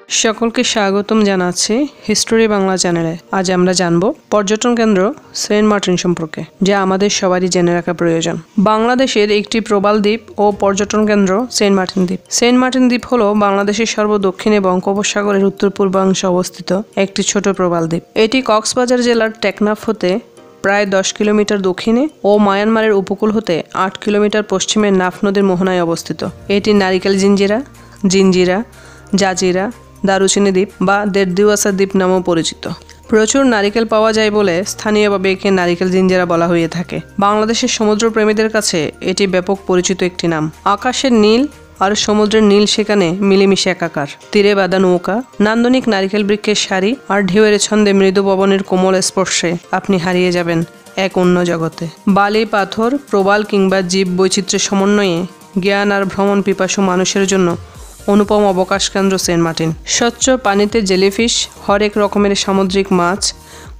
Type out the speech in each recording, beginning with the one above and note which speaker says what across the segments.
Speaker 1: সকলকে স্বাগতম জানাচ্ছি হিস্টোরি বাংলা চ্যানেলে। আজ আমরা জানব পর্যটন কেন্দ্র সেন্ট মার্টিন সম্পর্কে, যা আমাদের সবারই জেনে রাখা প্রয়োজন। বাংলাদেশের একটি প্রবাল দ্বীপ ও পর্যটন কেন্দ্র সেন্ট মার্টিন দ্বীপ। সেন্ট মার্টিন দ্বীপ হল বাংলাদেশের সর্বদক্ষিণে বঙ্গোপসাগরের উত্তর পূর্বাংশে অবস্থিত একটি ছোট প্রবাল দ্বীপ। এটি কক্সবাজার জেলার টেকনাফ হতে প্রায় 10 কিলোমিটার দক্ষিণে ও মায়ানমারের উপকূল হতে 8 কিলোমিটার পশ্চিমে নাফ নদীর মোহনায় অবস্থিত। এটি নারিকেল জিঞ্জিরা, জাজিরা, দারুচিনি দ্বীপ বা দেড়দিওয়াসা দ্বীপ নামেও পরিচিত। প্রচুর নারিকেল পাওয়া যায় বলে স্থানীয়ভাবে একে নারিকেল জিঞ্জিরা বলা হয়ে থাকে। বাংলাদেশের সমুদ্রপ্রেমীদের কাছে এটি ব্যাপক পরিচিত একটি নাম। আকাশের নীল আর সমুদ্রের নীল সেখানে মিলেমিশে একাকার। তীরে বাঁধা নৌকা, নান্দনিক নারিকেল বৃক্ষের সারি আর ঢেউয়ের ছন্দে মৃদু পবনের কোমল স্পর্শে আপনি হারিয়ে যাবেন এক অন্য জগতে। বালি, পাথর, প্রবাল কিংবা জীব বৈচিত্র্যের সমন্বয়ে জ্ঞান আর ভ্রমণ পিপাসু মানুষের জন্য অনুপম অবকাশ কেন্দ্র সেন্ট মার্টিন। স্বচ্ছ পানিতে জেলিফিশ, হরেক রকমের সামুদ্রিক মাছ,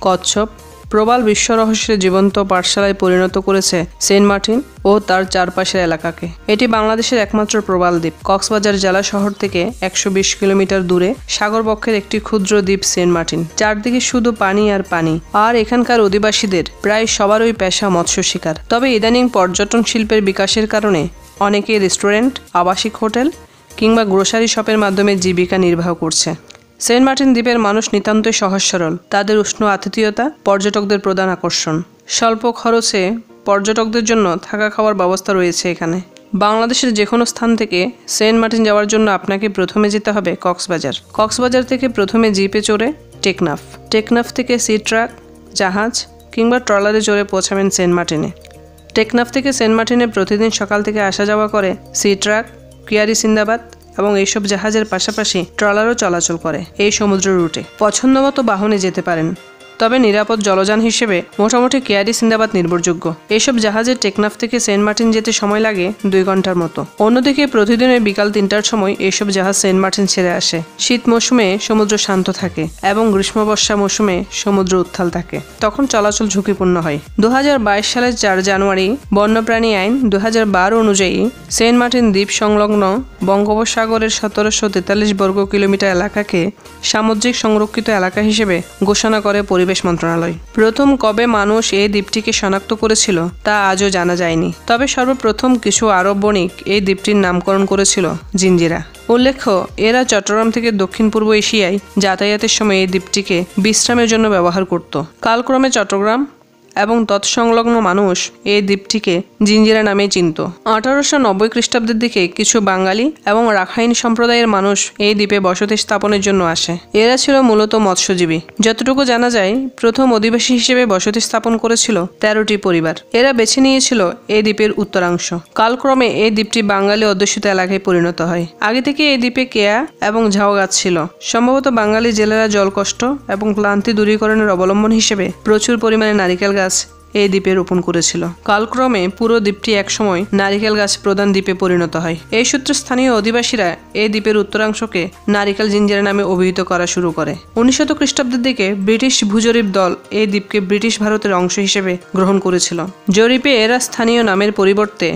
Speaker 1: কচ্ছপ, প্রবাল বিশ্ব রহস্যের জীবন্ত পাঠশালায় পরিণত করেছে সেন্ট মার্টিন ও তার চারপাশের এলাকাকে। এটি বাংলাদেশের একমাত্র প্রবাল দ্বীপ। কক্সবাজার জেলা শহর থেকে 120 কিলোমিটার দূরে সাগরবক্ষের একটি ক্ষুদ্র দ্বীপ সেন্ট মার্টিন। চারদিকে শুধু পানি আর পানি, আর এখানকার অধিবাসীদের প্রায় সবারই পেশা মৎস্য শিকার। তবে ইদানিং পর্যটন শিল্পের বিকাশের কারণে অনেকে রেস্টুরেন্ট, আবাসিক হোটেল কিংবা গ্রোসারি শপের মাধ্যমে জীবিকা নির্বাহ করছে। সেন্ট মার্টিন দ্বীপের মানুষ নিতান্তই সহজ সরল। তাদের উষ্ণ আতিথেয়তা পর্যটকদের প্রধান আকর্ষণ। স্বল্প খরচে পর্যটকদের জন্য থাকা খাওয়ার ব্যবস্থা রয়েছে এখানে। বাংলাদেশের যে কোনো স্থান থেকে সেন্ট মার্টিন যাওয়ার জন্য আপনাকে প্রথমে যেতে হবে কক্সবাজার থেকে প্রথমে জিপে চড়ে টেকনাফ থেকে সি ট্রাক, জাহাজ কিংবা ট্রলারে চড়ে পৌঁছাবেন সেন্ট মার্টিনে। টেকনাফ থেকে সেন্ট মার্টিনে প্রতিদিন সকাল থেকে আসা যাওয়া করে সি ট্রাক, কিয়ারি সিন্দাবাদ এবং এইসব জাহাজের পাশাপাশি ট্রলারও চলাচল করে এই সমুদ্র রুটে। পছন্দমতো বাহনে যেতে পারেন, তবে নিরাপদ জলযান হিসেবে মোটামুটি কিয়ারি সিন্দাবাদ নির্ভরযোগ্য। এইসব জাহাজে টেকনাফ থেকে সেন্ট মার্টিন যেতে সময় লাগে 2 ঘন্টার মতো। অন্যদিকে প্রতিদিন বিকাল 3টার সময় এইসব জাহাজ সেন্ট মার্টিন ছেড়ে আসে। শীত মৌসুমে সমুদ্র শান্ত থাকে এবং গ্রীষ্ম বর্ষা মৌসুমে সমুদ্র উত্তাল থাকে, তখন চলাচল ঝুঁকিপূর্ণ হয়। 2022 সালের 4 জানুয়ারি বন্যপ্রাণী আইন 2012 অনুযায়ী সেন্ট মার্টিন দ্বীপ সংলগ্ন বঙ্গোপসাগরের 1743 বর্গ কিলোমিটার এলাকাকে সামুদ্রিক সংরক্ষিত এলাকা হিসেবে ঘোষণা করে পরিবেশ মন্ত্রণালয়। প্রথম কবে মানুষ এই দ্বীপটিকে শনাক্ত করেছিল তা আজও জানা যায়নি, তবে সর্বপ্রথম কিছু আরব বণিক এই দ্বীপটির নামকরণ করেছিল জিঞ্জিরা। উল্লেখ্য, এরা চট্টগ্রাম থেকে দক্ষিণ পূর্ব এশিয়ায় যাতায়াতের সময় এই দ্বীপটিকে বিশ্রামের জন্য ব্যবহার করত। কালক্রমে চট্টগ্রাম এবং তৎসংলগ্ন মানুষ এই দ্বীপটিকে জিঞ্জিরা নামেই চিনত। 1890 খ্রিস্টাব্দের দিকে কিছু বাঙালি এবং রাখাইন সম্প্রদায়ের মানুষ এই দ্বীপে বসতি স্থাপনের জন্য আসে। এরা ছিল মূলত মৎস্যজীবী। যতটুকু জানা যায়, প্রথম অধিবাসী হিসেবে বসতি স্থাপন করেছিল 13টি পরিবার। এরা বেছে নিয়েছিল এই দ্বীপের উত্তরাংশ। কালক্রমে এই দ্বীপটি বাঙালি অধ্যুষিত এলাকায় পরিণত হয়। আগে থেকে এই দ্বীপে কেয়া এবং ঝাউ গাছ ছিল। সম্ভবত বাঙালি জেলেরা জলকষ্ট এবং ক্লান্তি দূরীকরণের অবলম্বন হিসেবে প্রচুর পরিমাণে নারিকেল গাছ এই দ্বীপে রোপণ করেছিল। কালক্রমে পুরো দ্বীপটি একসময় নারিকেল গাছ প্রধান দ্বীপে পরিণত হয়। এই সূত্রে স্থানীয় অধিবাসীরা এই দ্বীপের উত্তরাংশকে নারিকেল জিঞ্জিরা নামে অভিহিত করা শুরু করে। 1900 খ্রিস্টাব্দের দিকে ব্রিটিশ ভূজরিপ দল এই দ্বীপকে ব্রিটিশ ভারতের অংশ হিসেবে গ্রহণ করেছিল। জরিপে এরা স্থানীয় নামের পরিবর্তে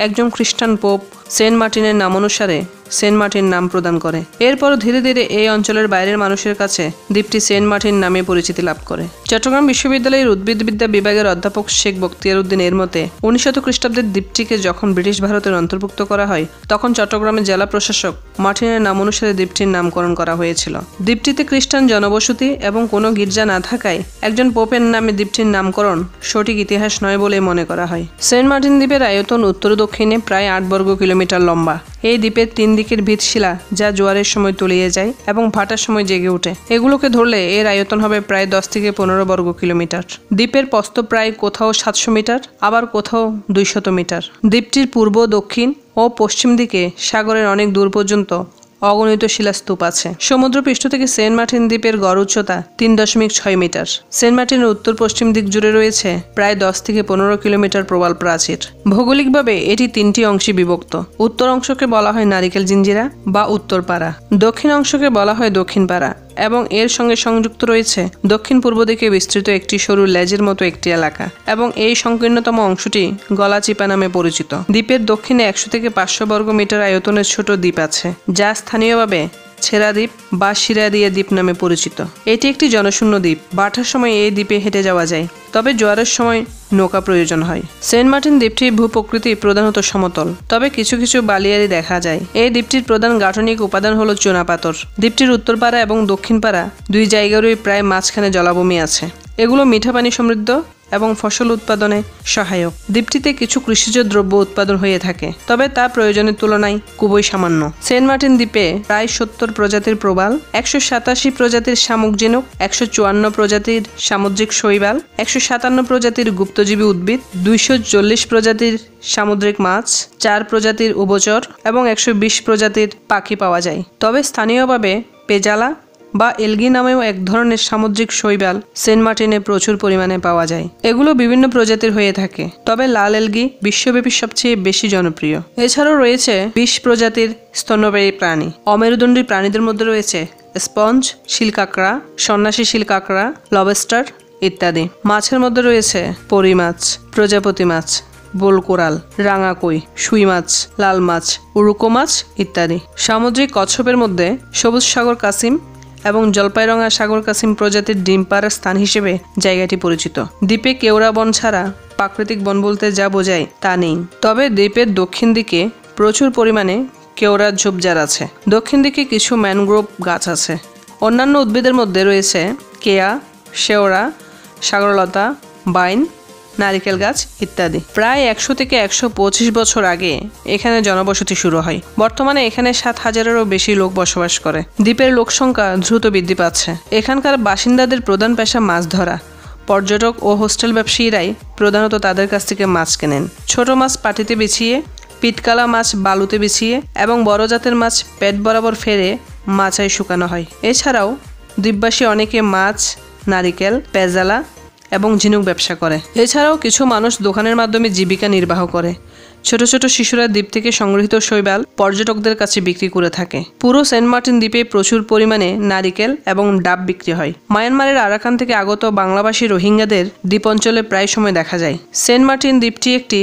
Speaker 1: একজন খ্রিস্টান পোপ সেন্ট মার্টিনের নামানুসারে সেন্ট মার্টিন নাম প্রদান করে। এরপর ধীরে ধীরে এই অঞ্চলের বাইরের মানুষের কাছে দ্বীপটি সেন্ট মার্টিন নামে পরিচিতি লাভ করে। চট্টগ্রাম বিশ্ববিদ্যালয়ের উদ্ভিদবিদ্যা বিভাগের অধ্যাপক শেখ বখতিয়ার উদ্দিন এর মতে 1900 খ্রিস্টাব্দের দ্বীপটিকে যখন ব্রিটিশ ভারতের অন্তর্ভুক্ত করা হয়, তখন চট্টগ্রামের জেলা প্রশাসক মার্টিনের নাম অনুসারে দ্বীপটির নামকরণ করা হয়েছিল। দ্বীপটিতে খ্রিস্টান জনবসতি এবং কোনো গির্জা না থাকায় একজন পোপের নামে দ্বীপটির নামকরণ সঠিক ইতিহাস নয় বলে মনে করা হয়। সেন্ট মার্টিন দ্বীপের আয়তন উত্তর দক্ষিণে প্রায় 8 বর্গ কিলোমিটার লম্বা। এই দ্বীপের 3 দিকের ভিতশিলা যা জোয়ারের সময় তলিয়ে যায় এবং ভাটার সময় জেগে ওঠে। এগুলোকে ধরলে এর আয়তন হবে প্রায় 10 থেকে 15 বর্গ কিলোমিটার। দ্বীপের প্রস্থ প্রায় কোথাও 700 মিটার, আবার কোথাও 200 মিটার। দ্বীপটির পূর্ব, দক্ষিণ ও পশ্চিম দিকে সাগরের অনেক দূর পর্যন্ত অগণিত শিলাস্তূপ আছে। সমুদ্রপৃষ্ঠ থেকে সেন্ট মার্টিন দ্বীপের গড় উচ্চতা 3.6 মিটার। সেন্ট মার্টিনের উত্তর পশ্চিম দিক জুড়ে রয়েছে প্রায় 10 থেকে 15 কিলোমিটার প্রবাল প্রাচীর। ভৌগোলিকভাবে এটি 3টি অংশে বিভক্ত। উত্তর অংশকে বলা হয় নারিকেল জিঞ্জিরা বা উত্তরপাড়া, দক্ষিণ অংশকে বলা হয় দক্ষিণপাড়া এবং এর সঙ্গে সংযুক্ত রয়েছে দক্ষিণ পূর্ব দিকে বিস্তৃত একটি সরু লেজের মতো একটি এলাকা এবং এই সংকীর্ণতম অংশটি গলাচিপা নামে পরিচিত। দ্বীপের দক্ষিণে 100 থেকে 500 বর্গ মিটার আয়তনের ছোট দ্বীপ আছে, যা স্থানীয়ভাবে ছেড়া দ্বীপ বা শিরাদিয়া দ্বীপ নামে পরিচিত। এটি একটি জনশূন্য দ্বীপ। বাটার সময় এই দ্বীপে হেঁটে যাওয়া যায়, তবে জোয়ারের সময় নৌকা প্রয়োজন হয়। সেন্ট মার্টিন দ্বীপটির ভূপ্রকৃতি প্রধানত সমতল, তবে কিছু কিছু বালিয়াড়ি দেখা যায়। এই দ্বীপটির প্রধান গাঠনিক উপাদান হলো চুনাপাথর। দ্বীপটির উত্তর পাড়া এবং দক্ষিণ পাড়া দুই জায়গারই প্রায় মাঝখানে জলাভূমি আছে। এগুলো মিঠা পানি সমৃদ্ধ এবং ফসল উৎপাদনে সহায়ক। দ্বীপটিতে কিছু কৃষিজ দ্রব্য উৎপাদন হয়ে থাকে, তবে তা প্রয়োজনের তুলনায় খুবই সামান্য। সেন্ট মার্টিন দ্বীপে প্রায় 70 প্রজাতির প্রবাল, 187 প্রজাতির শামুক ঝিনুক, 154 প্রজাতির সামুদ্রিক শৈবাল, 157 প্রজাতির গুপ্তজীবী উদ্ভিদ, 240 প্রজাতির সামুদ্রিক মাছ, 4 প্রজাতির উভচর এবং 120 প্রজাতির পাখি পাওয়া যায়। তবে স্থানীয়ভাবে পেজালা বা এলগি নামেও এক ধরনের সামুদ্রিক শৈবাল সেন্ট মার্টিনে প্রচুর পরিমাণে পাওয়া যায়। এগুলো বিভিন্ন প্রজাতির হয়ে থাকে, তবে লাল এলগি বিশ্বব্যাপী সবচেয়ে বেশি জনপ্রিয়। এছাড়াও রয়েছে 20 প্রজাতির স্তন্যপায়ী প্রাণী। অমেরুদণ্ডী প্রাণীদের মধ্যে রয়েছে স্পঞ্জ, শিলকাঁকড়া, সন্ন্যাসী শিলকাঁকড়া, লবস্টার ইত্যাদি। মাছের মধ্যে রয়েছে পরি মাছ, প্রজাপতি মাছ, বোলকোরাল, রাঙা কই, সুই মাছ, লাল মাছ, উড়ুকো মাছ ইত্যাদি। সামুদ্রিক কচ্ছপের মধ্যে সবুজ সাগর কাসিম এবং জলপাইরঙা সাগর কাসিম প্রজাতির ডিম পাড়ার স্থান হিসেবে জায়গাটি পরিচিত। দ্বীপে কেওড়া বন ছাড়া প্রাকৃতিক বন বলতে যা বোঝায় তা নেই, তবে দ্বীপের দক্ষিণ দিকে প্রচুর পরিমাণে কেওড়ার ঝোপঝাড় আছে। দক্ষিণ দিকে কিছু ম্যানগ্রোভ গাছ আছে। অন্যান্য উদ্ভিদের মধ্যে রয়েছে কেয়া, শেওড়া, সাগরলতা, বাইন, নারিকেল গাছ ইত্যাদি। প্রায় 100 থেকে 125 বছর আগে এখানে জনবসতি শুরু হয়। বর্তমানে এখানে 7,000-এরও বেশি লোক বসবাস করে। দ্বীপের লোক সংখ্যা দ্রুত বৃদ্ধি পাচ্ছে। এখানকার বাসিন্দাদের প্রধান পেশা মাছ ধরা। পর্যটক ও হোস্টেল ব্যবসায়ীরাই প্রধানত তাদের কাছ থেকে মাছ কেনেন। ছোট মাছ পাটিতে বিছিয়ে, পিটকালা মাছ বালুতে বিছিয়ে এবং বড় জাতের মাছ পেট বরাবর ফেরে মাচায় শুকানো হয়। এছাড়াও দ্বীপবাসী অনেকে মাছ, নারিকেল, পেজালা এবং ঝিনুক ব্যবসা করে। এছাড়াও কিছু মানুষ দোকানের মাধ্যমে জীবিকা নির্বাহ করে। ছোট ছোট শিশুরা দ্বীপ থেকে সংগৃহীত শৈবাল পর্যটকদের কাছে বিক্রি করে থাকে। পুরো সেন্ট মার্টিন দ্বীপে প্রচুর পরিমাণে নারিকেল এবং ডাব বিক্রি হয়। মায়ানমারের আরাকান থেকে আগত বাংলাভাষী রোহিঙ্গাদের দ্বীপ অঞ্চলে প্রায় সময় দেখা যায়। সেন্ট মার্টিন দ্বীপটি একটি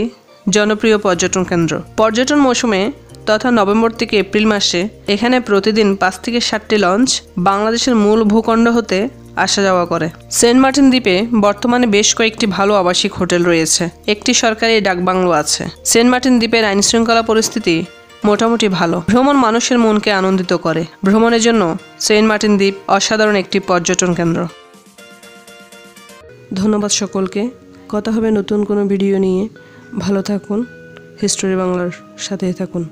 Speaker 1: জনপ্রিয় পর্যটন কেন্দ্র। পর্যটন মৌসুমে তথা নভেম্বর থেকে এপ্রিল মাসে এখানে প্রতিদিন 5 থেকে 7টি লঞ্চ বাংলাদেশের মূল ভূখণ্ড হতে আসা যাওয়া করে। সেন্ট মার্টিন দ্বীপে বর্তমানে বেশ কয়েকটি ভালো আবাসিক হোটেল রয়েছে। একটি সরকারি ডাকবাংলো আছে। সেন্ট মার্টিন দ্বীপের আইন শৃঙ্খলা পরিস্থিতি মোটামুটি ভালো। ভ্রমণ মানুষের মনকে আনন্দিত করে। ভ্রমণের জন্য সেন্ট মার্টিন দ্বীপ অসাধারণ একটি পর্যটন কেন্দ্র। ধন্যবাদ সকলকে। কথা হবে নতুন কোনো ভিডিও নিয়ে। ভালো থাকুন। হিস্টোরি বাংলার সাথেই থাকুন।